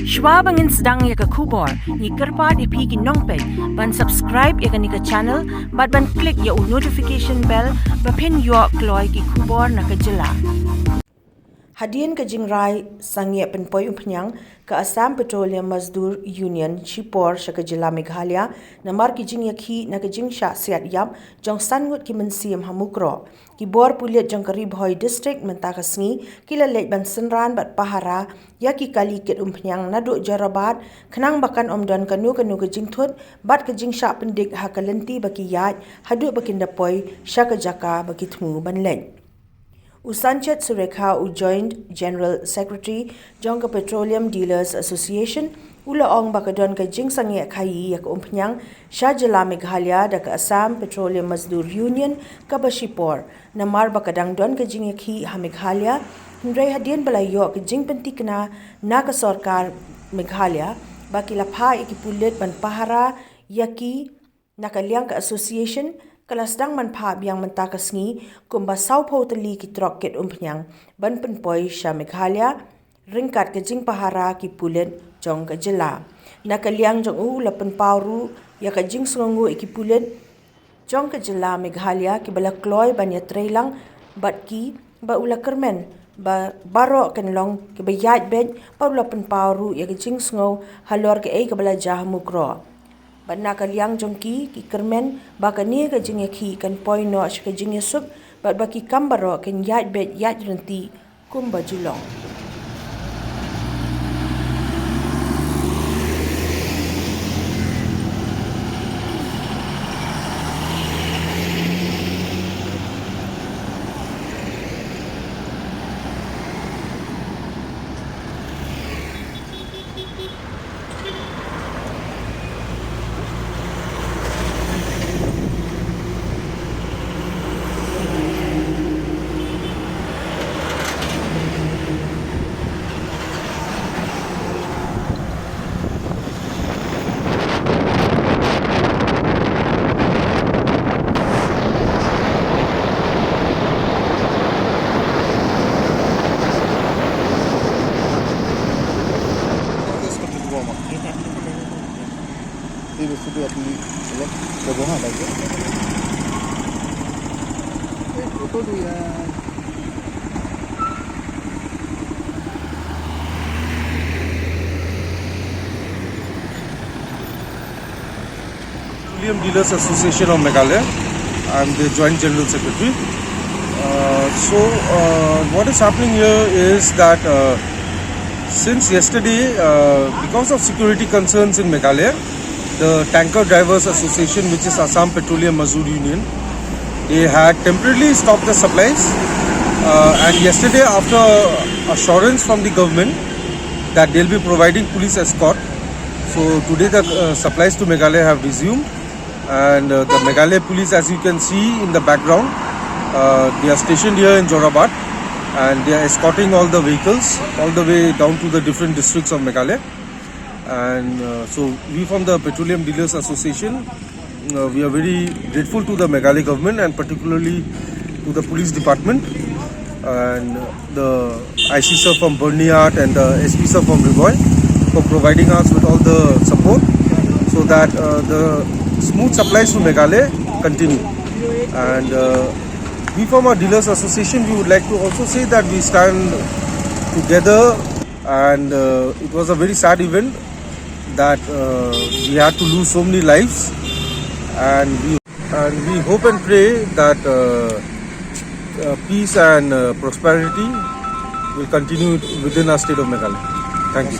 Shwa bangin Sdang ya ka kubor, ni kerpat ipi ki nongpet, ban subscribe ya ka ni ka channel, ban klik ya notification bell, pin yo kloy ki kubor na ka Jylla. Hadien ka jingrai sangeh pynpoi umphñiang ka Assam Petroleum Mazdoor Union shipor shah ka Jylla Meghalaya namar ki jingiakhih na ka shah siat yam jong ngut ki mynsiem Mukroh ki bor Pulit jong Ri Bhoi district mynta ka sngi kila leit ban synran bat Pahara ya ki kali ket umphñiang na do jarabat khnang bakan omdon kanu ka jingthut bat ka shah pendik ha ka lenti baki yat hadu bakin dapoi shah ka jaka baki thmu ban leit. Usanchet Surekha Joint General Secretary Jong Petroleum Dealers Association Ula Ong Bakadon ka jingiakhih yak umphñiang shah Jylla Meghalaya da ka Assam Petroleum Mazdoor Union ka shipor namar bakadang don ka jingiakhih ha Meghalaya Ri Hadien balayo ka jingpentikna na ka Sorkar Meghalaya baki lapha iki Pulit ban Pahara yaki nakaliang ka association kala Sdang man pha biang mynta ka sngi kumba saupo tali ki trok ket umphñiang ban pynpoi shah Meghalaya Ryngkat ka Pahara ki Pulit jong ka Jylla nakaliang jong la penpauru ya ka sngu iki Pulit jong ka Jylla Meghalaya ki bala kloy ban ya trailang bat ki ba ula kermen ba baro kenlong ki ba yat bet ba ula penpauru ya ka sngu halor ke ka bala jah Mukroh ban nakaliang jongki ki kermen bakani ka jingiakhih kan poi no ka jingiasup bat baki kambaro kan yat bet yat renti kumba julong. Petroleum Dealers Association of Meghalaya. I'm the Joint General Secretary. What is happening here is that since yesterday, because of security concerns in Meghalaya, the Tanker Drivers Association, which is Assam Petroleum Mazdoor Union, they had temporarily stopped the supplies. And yesterday, after assurance from the government that they'll be providing police escort, so today the supplies to Meghalaya have resumed. And the Meghalaya police, as you can see in the background, they are stationed here in Jorabat and they are escorting all the vehicles all the way down to the different districts of Meghalaya. And so we from the Petroleum Dealers Association, we are very grateful to the Meghalaya government and particularly to the police department and the IC sir from Umphniang and the SP sir from Ri Bhoi for providing us with all the support so that the smooth supplies to Meghalaya continue. And we from our Dealers Association, we would like to also say that we stand together, and it was a very sad event that we had to lose so many lives, and we hope and pray that peace and prosperity will continue within our state of Meghalaya. Thank you.